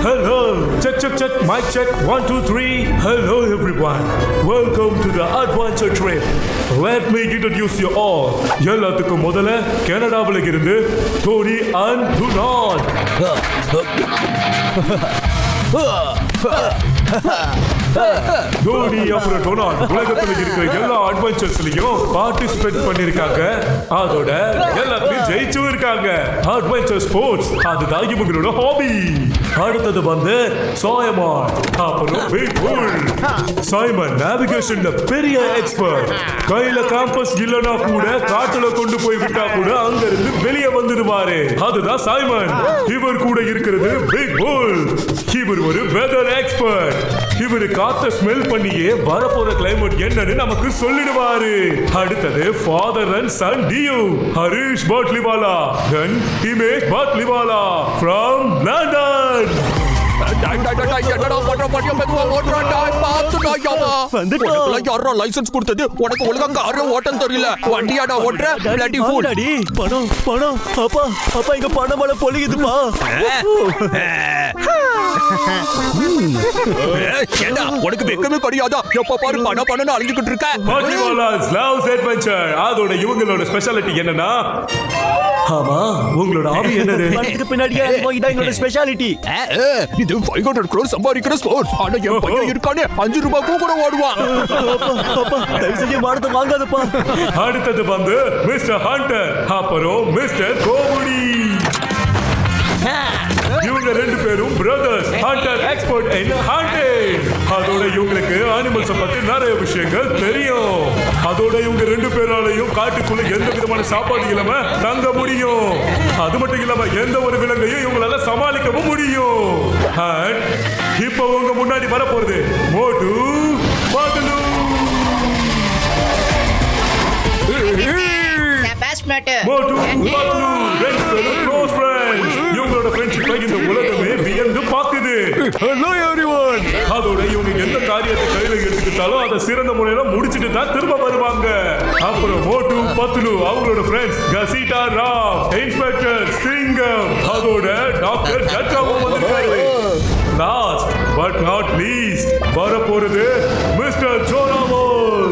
Hello, check, mic check, 1, 2, 3. Hello everyone, welcome to the adventure trip. Let me introduce you all. எல்லாத்துக்கும் முதல்ல கனடாவில் இருந்து Dhoni and டுனால்ட். Dhoni அப்புறம் Donald உலகத்தில் இருக்கிற எல்லா அட்வென்ச்சர்ஸ்லயும் பார்ட்டிசிபேட் பண்ணிருக்காங்க. அதோட எல்லாத்தையும் ஜெயிச்சும் இருக்காங்க. அட்வென்ச்சர் ஸ்போர்ட்ஸ் அதுதான் இவங்களோட ஹாபி. அடுத்தது வந்து சாயமான், அப்புறம் பிக் புல். சைமன் நேவிகேஷன்ல பெரிய எக்ஸ்பர்ட். கையில காம்பஸ் இல்லனா கூட காட்டுல கொண்டு போய் விட்டா கூட அங்க இருந்து வெளியே வந்துடுவாரு. அதுதான் சைமன். இவர் கூட இருக்கிறது பிக் புல். இவர் ஒரு வெதர் எக்ஸ்பர்ட். இவர் காத்த ஸ்மெல் பண்ணியே வரப்போற கிளைமேட் என்னன்னு நமக்கு சொல்லிடுவாரு. அடுத்தது father and son duo, Harish Batliwala and Imesh Batliwala from London. License கொடுத்தது உனக்கு ஒழுங்கா கார ஓட்டம் தெரியல. வண்டியாடா ஓட்டுற பிளடி ஃபூல். பணம் பணம் அப்பா அப்பா இங்க பணம் மழை பொழியுதுப்பா. ஏண்டா உனக்கு வெக்கமே கிடையாதா? எப்ப பாரு பணம் பணம்னு அழிஞ்சுக்கிட்டு இருக்க. பட்லிவாலாஸ் லவ்ஸ் அட்வென்ச்சர். அதோட இவங்களோட ஸ்பெஷாலிட்டி என்னன்னா, ஆமா உங்களோட ஹாபி என்னது? பணத்துக்கு பின்னாடியே இதான் எங்களோட ஸ்பெஷாலிட்டி. இது 500 crore சம்பாதிக்கிற ஸ்போர்ட்ஸ். ஆனா என் பையன் இருக்கானே 5 ரூபாய்க்கு கூட ஓடுவான். அப்பா தயவு செஞ்சு மாடத்தை வாங்காதப்பா. அடுத்தது வந்து மிஸ்டர் ஹண்டர், அப்புறம் மிஸ்டர் கோமுடி. இவங்க ரெண்டு பேரும் brothers, hunter expert in hunting. அதோட இவங்களுக்கு அனிமல்ஸ் பத்தி நிறைய விஷயங்கள் தெரியும். அதோட இவங்க ரெண்டு பேராலையும் காட்டுக்குள்ள எந்த விதமான சாப்பாடு இல்லாம தங்க முடியும். அது மட்டும் இல்லாம எந்த ஒரு விலங்கையும் இவங்களால சமாளிக்கவும் முடியும். இப்போ உங்க முன்னாடி வர போறது மோட்டு பத்லு. மோட்டு பத்லு ரெண்டு பேரும் க்ளோஸ் ஃப்ரெண்ட்ஸ். இவங்களோட ஃப்ரெண்ட்ஷிப்பை இந்த உலகமே வியந்து பார்க்குது. Hello everyone. அதோட இவங்க எந்த காரியத்தை கையில எடுத்துக்கிட்டாலும் அதை சிறந்த முறையில முடிச்சிட்டு தான் திரும்ப வருவாங்க. அப்புறம் மோட்டு பத்லு அவங்களோட ஃப்ரெண்ட்ஸ் கசீட்டா ராவ், இன்ஸ்பெக்டர் சிங்கம், அதோட டாக்டர் ஜட்காவும் வந்திருக்காரு. லாஸ்ட் பட் நாட் லீஸ்ட் வர போறது மிஸ்டர் ஜோராமோல்.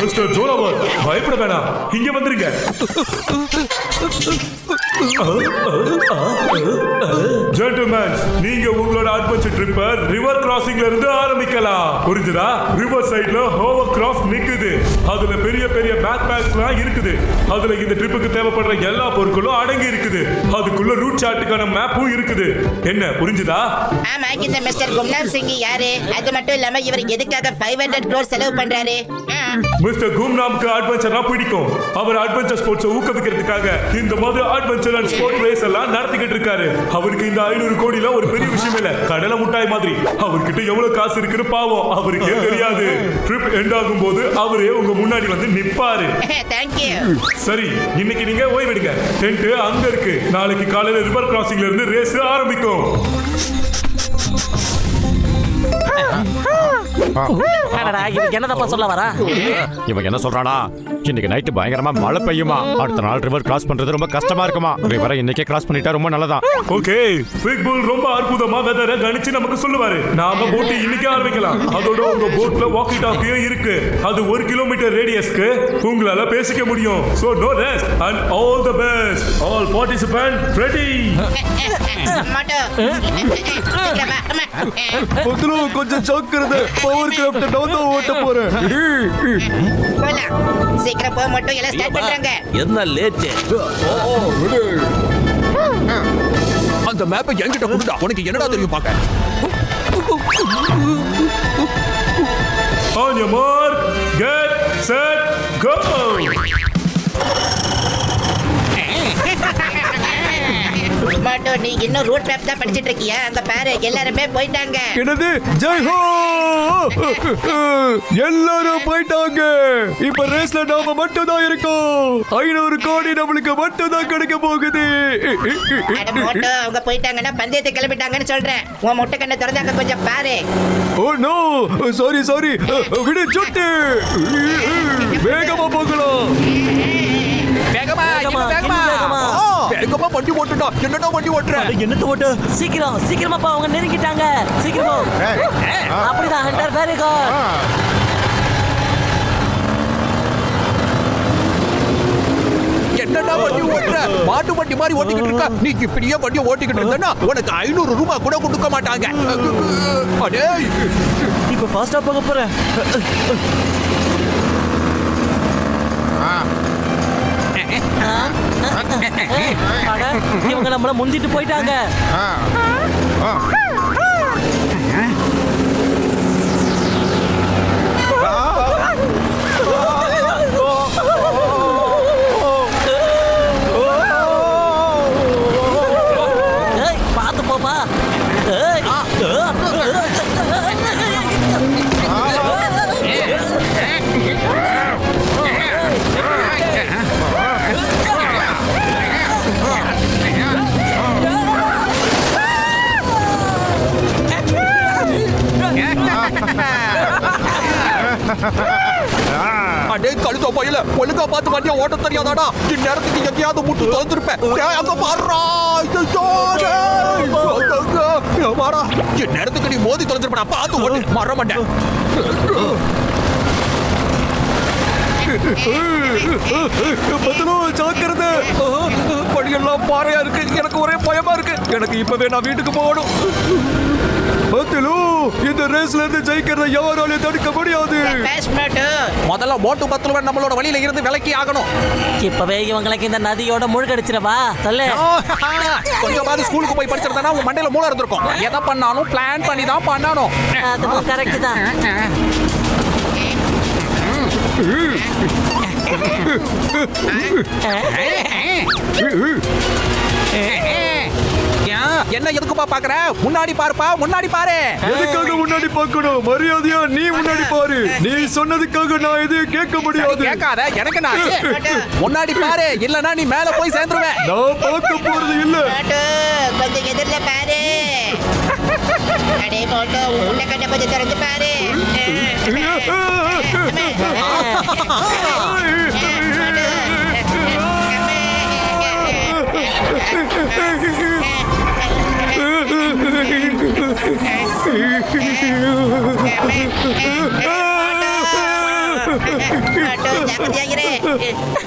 மிஸ்டர் ஜோராமோல் பயப்பட வேணாம், இங்க வந்துருங்க. ஜென்டில்மேன், நீங்க உங்களோட அட்வென்ச்சர் ட்ரிப்பை ரிவர் கிராசிங்ல இருந்து ஆரம்பிக்கலாம். புரிஞ்சுதா? ரிவர் சைடுல ஹோவர் கிராஃப்ட் நிக்குது. அதுல பெரிய பெரிய பேக் பேக்ஸ்லாம் இருக்குது. அதுல இந்த ட்ரிப்புக்கு தேவைப்படுற எல்லா பொருட்களும் அடங்கி இருக்குது. அதுக்குள்ள ரூட் சார்ட்டுக்கான மேப்பும் இருக்குது. என்ன புரிஞ்சுதா? ஆமா, இந்த மிஸ்டர் கும்நாம் சிங் யாரு? அது மட்டும் இல்லாம இவர் எதுக்காக 500 crore செலவு பண்றாரு? மிஸ்டர் கும்நாம்க்கு அட்வென்ச்சர்னா பிடிக்கும். அவர் அட்வென்ச்சர் ஸ்போர்ட்ஸ் ஊக்குவிக்கிறதுக்காக இந்த மாதிரி அட்வென்ச்சர் அண்ட் ஸ்போர்ட் ரேஸ் எல்லாம் நடத்திக்கிட்டு இருக்காரு. அவருக்கு இந்த 500 கோடில ஒரு பெரிய விஷயம் இல்ல, கடலை முட்டாய் மாதிரி. அவர்கிட்ட எவ்வளவு காசு இருக்குன்னு பாவம் அவருக்கே தெரியாது. ட்ரிப் எண்ட் ஆகும் போது அவரே உங்க முன்னாடி வந்து நிப்பாரு. Thank you. சரி, இன்னைக்கு நீங்க ஓய்வெடுங்க. டென்ட் அங்க இருக்கு. நாளைக்கு காலையில ரிவர் கிராசிங்ல இருந்து ரேஸ் ஆரம்பிக்கும். என்னதப்பா சொல்ல வரா? இவன் என்ன சொல்றானா, இன்னைக்கு நைட்டு பயங்கரமா மழை பெய்யுமா, அடுத்த நாள் ரிவர் கிராஸ் பண்றது ரொம்ப கஷ்டமா இருக்குமா. ரிவரை இன்னைக்கே கிராஸ் பண்ணிட்டா ரொம்ப நல்லதா. ஓகே, பிக் புல் ரொம்ப அற்புதமா வெதரை கணிச்சு நமக்கு சொல்லுவாரு. நாம போட் இன்னைக்கு ஆரம்பிக்கலாம். அதோட உங்க போட்ல வாக்கி டாக்கியும் இருக்கு. அது 1 கிலோமீட்டர் ரேடியஸ்க்கு உங்களால பேசிக்க முடியும். So no rest and all the best. All participant ready. பத்லு கொஞ்சம் சோக்குறது. பவர் கிராஃப்ட் நான் தான் ஓட்ட போறேன். சீக்கிரம் போ, மட்டும் எல்லாம் ஸ்டார்ட் பண்றாங்க. என்ன லேட்? அந்த மேப்பை என்கிட்ட கொடுடா. உனக்கு என்னடா தெரியும் பாக்க? On your mark, get set, go. மோட்டோ நீ இன்னும் ரூட் மேப் தான் படிச்சிட்டு இருக்கியா? அங்க பாரு எல்லாருமே போயிட்டாங்க. என்னது ஜெய் ஹோ எல்லாரும் போயிட்டாங்க. இப்ப ரேஸ்ல நாம மட்டும் தான் இருக்கோம். 500 கோடி நம்மளுக்கு மட்டும் தான் கிடைக்க போகுது. அட மோட்டோ அவங்க போயிட்டாங்கன்னா பந்தயத்தை கிளம்பிட்டாங்கன்னு சொல்றேன். உன் முட்டை கண்ணை திறந்தாங்க கொஞ்சம் பாரு. ஓ நோ சாரி விடு சுட்டு. வேகமா போகலாம். வேகமா வண்டி ஓட்டுடா. என்னடா வண்டி ஓட்டுற? என்னத்த ஓட்ட? சீக்கிரமாப்பா அவங்க நெருங்கிட்டாங்க. சீக்கிரமா. அப்படிதான் ஹண்டர், வெரி குட். என்னடா வண்டி ஓட்டுற? மாட்டு வண்டி மாதிரி ஓட்டிக்கிட்டு இருக்க. நீ இப்படியே வண்டியை ஓட்டிக்கிட்டு இருந்தா உனக்கு 500 ரூபாய் கூட கொடுக்க மாட்டாங்க. அடே இப்ப ஃபாஸ்டா போக போறேன். இவங்க நம்மள முந்திட்டு போயிட்டாங்க. பார்த்து போப்பா. அடே கழுத பையல ஒழுங்கா பார்த்து வண்டியை ஓட்ட தெரியாதாடா? இந்நேரத்துக்கு எங்கேயாவது முட்டு தொலைஞ்சிருப்பேன். அங்க பாடுறா. இந்நேரத்துக்கு நீ மோதி தொலைஞ்சிருப்பா. பார்த்து ஓட்டு மற மாட்டேன். ஜாக்கிரதை. படியெல்லாம் பாறையா இருக்கு. எனக்கு ஒரே பயமா இருக்கு. எனக்கு இப்பவே நான் வீட்டுக்கு போகணும். பத்துலு இந்த ரேஸ்ல இருந்து ஜெயிக்கிறத யாராலையும் தடுக்க முடியாது. பேஸ் மோட்டோ. முதல்ல மோட்டு பத்துலவன் நம்மளோட வழியில இருந்து விலக்கி ஆகணும். இப்பவே இவங்களுக்கு இந்த நதியோட முழுகடிச்சிடவா சொல்லு. கொஞ்சமாவது ஸ்கூலுக்கு போய் படிச்சிருந்தா உன் மண்டையில மூளை இருந்திருக்கும். எதை பண்ணாலும் பிளான் பண்ணி தான் பண்ணணும். அது கரெக்ட் தான். என்ன எதுக்குப்பா பாக்குற? முன்னாடி பாருப்பா, முன்னாடி பாரு. எதுக்காக முன்னாடி பார்க்கணும்? மரியாதையா நீ முன்னாடி பாரு. நீ சொன்னதுக்காக நான் எதையும் கேட்க முடியாது. கேட்காத, எனக்கு நான் முன்னாடி பாரு. இல்லனா நீ மேல போய் சேர்ந்துருவேன். நான் பார்க்க போறது இல்ல. மோட்டோ கொஞ்சம் எதிரில பாரு. அடே மோட்டோ உள்ள கண்ணை கொஞ்சம் திறந்து பாரு.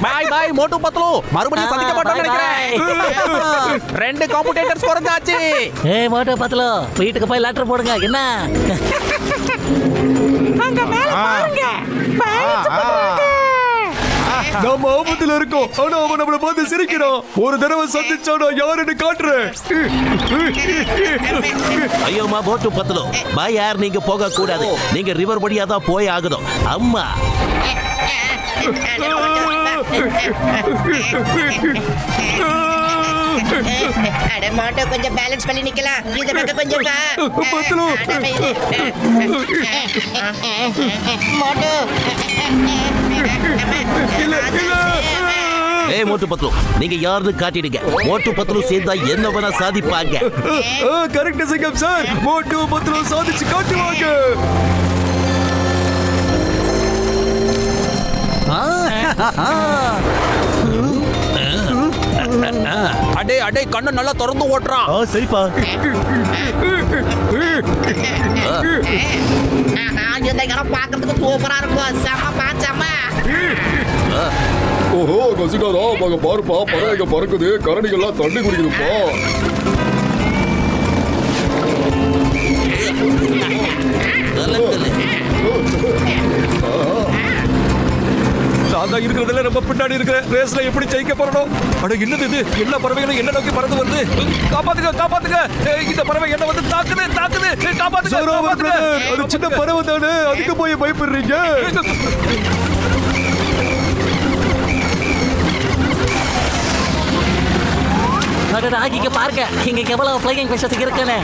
பாய் பாய் மோட்டு பத்லு. மறுபடியும் சந்திக்க மாட்டோம்னு நினைக்கிறேன். 2 காம்படிட்டர்ஸ் குறைஞ்சாச்சு. ஏய் மோட்டோ பத்தலோ, வீட்டுக்கு போய் லெட்டர் போடுங்க. என்ன அங்க மேல பாருங்க. நாம ஆபத்துல இருக்கோம். ஆனா அவன் நம்மள பார்த்து சிரிக்கிறான். ஒரு தடவை சந்திச்சா நான் யாருன்னு காட்டுறேன். ஐயோமா போட்டு பத்தலோ. பாய் யார் நீங்க போக கூடாது. நீங்க ரிவர் வழியா தான் போய் ஆகணும். அம்மா அட மோட்டோ கொஞ்சம் பேலன்ஸ் பண்ணி நிக்கலாம். இந்த பக்கம் கொஞ்சம் வா. பத்தலு. மோட்டோ இல்ல இல்ல. ஏய் மோட்டு பத்லு, நீங்க யாருன்னு காட்டிடுங்க. மோட்டு பத்லு சேர்ந்தா என்ன வேணா சாதிப்பாங்க. கரெக்ட் சிங்கம் சார். மோட்டு பத்தலு சாதிச்சு காட்டுவாங்க. அடே அடே கண்ணை நல்லா திறந்து ஓட்டுறான். சரிப்பா. இந்த இடம் பார்க்கறதுக்கு சூப்பரா இருக்கும். செம பாச்சம்மா. ஓஹோ கசிகாரா மக பாருப்பா, பறவைங்க பறக்குது, கரடிகள்லாம் தண்ணி குடிக்குதுப்பா. நான் தான் இருக்கிறதுல ரொம்ப பின்னாடி இருக்கிறேன். ரேஸ்ல எப்படி ஜெயிக்க போறோம்? அட என்னது இது? எல்லா பறவைகளும் என்ன நோக்கி பறந்து வருது. காப்பாத்துங்க காப்பாத்துங்க. இந்த பறவை என்ன வந்து தாக்குது தாக்குது. காப்பாத்துங்க. அது சின்ன பறவை தானே, அதுக்கு போய் பயப்படுறீங்க? அடடா, இங்க பாருங்க, இங்க எவ்வளவு ஃப்ளையிங் ஃபிஷஸ் இருக்குன்னு.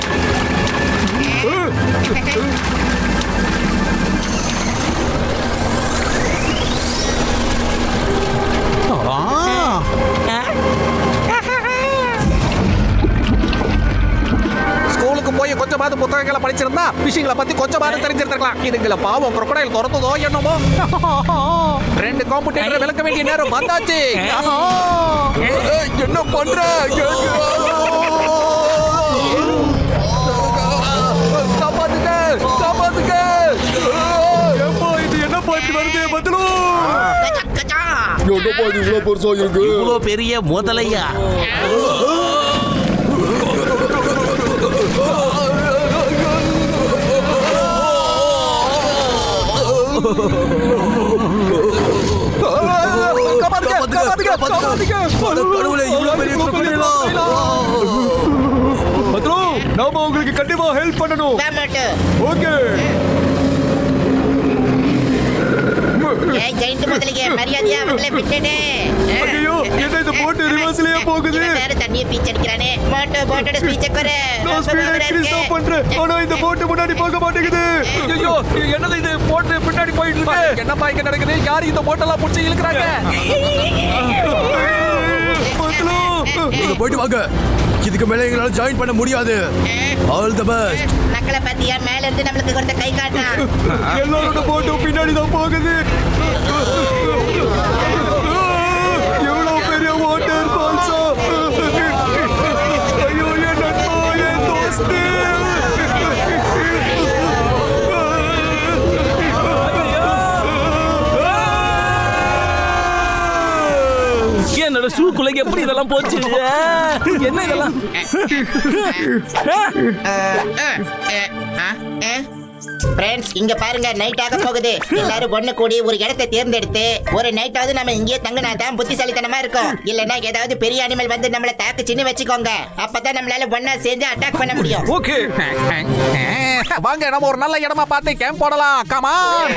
ஸ்கூலுக்கு போய் கொஞ்சமாவது புத்தகங்களை படிச்சிருந்தா பிஷிங்களை பத்தி கொஞ்சமாவது தெரிஞ்சிருந்திருக்கலாம். இதுங்களை பாவம் crocodile துரத்துதோ என்னமோ. 2 காம்படிட்டரை விளக்க வேண்டிய நேரம் வந்தாச்சு. என்ன பண்ற? காப்பாத்துங்க, காப்பாத்துங்க. இது என்ன பாட்டு வருது பத்லு? என்னப்பா இது இவ்வளவு பெருசா இருக்கு? இவ்வளோ பெரிய முதலையா? காப்பாத்துங்க, காப்பாத்துங்க, காப்பாத்துங்க. பத்லு, நாம உங்களுக்கு கண்டிப்பா ஹெல்ப் பண்ணணும். வா மோட்டு. ஓகே. ஏய் ஜெயிண்ட் முதலிಗೆ மரியாதையா அவங்கள விட்டுடு. ஐயோ, என்ன இந்த போட் ரிவர்ஸ்லயே போகுது? வேற தண்ணியை பீச் அடிக்கிறானே. போட்டோட ஸ்பீச்சை குறை. நான் ஸ்பீடா இன்க்ரீஸ் தான் பண்றேன். ஆனா இந்த போட் முன்னாடி போக மாட்டேங்குது. ஐயோ, என்னது இது? போட் பின்னாடி போயிட்டு இருக்கு. என்னப்பா இங்க நடக்குது? யார் இந்த போட்டெல்லாம் புடிச்சு இழுக்குறாங்க? பத்லு, நீங்க போயிட்டு வாங்க. இதுக்கு மேல எங்களால ஜாயின் பண்ண முடியாது. All the best. மக்களை பத்தியா மேல இருந்து நம்மளுக்கு கொடுத்த கை காட்டினா. எல்லாரோட போட்டும் பின்னாடி தான் போகுது. எவ்வளவு பெரிய வாட்டர் ஃபால்ஸா! ஐயோ, என் நட்பா, என் தோஸ்து! என்னோட ஷூக்குள்ள எப்படி இதெல்லாம் போச்சு? என்ன இதெல்லாம்? ஃப்ரெண்ட்ஸ், இங்க பாருங்க, நைட் ஆக போகுது. எல்லாரும் ஒண்ணு கூடி ஒரு இடத்தை தேர்ந்தெடுத்து ஒரு நைட்டாவது நம்ம இங்கேயே தங்கினா தான் புத்திசாலித்தனமா இருக்கும். இல்லன்னா ஏதாவது பெரிய அனிமல் வந்து நம்மள தாக்குச்சின்னு வச்சுக்கோங்க. அப்பதான் நம்மளால ஒண்ணா சேர்ந்து அட்டாக் பண்ண முடியும். வாங்க, நம்ம ஒரு நல்ல இடமா பார்த்து கேம்ப் போடலாம். கமான்.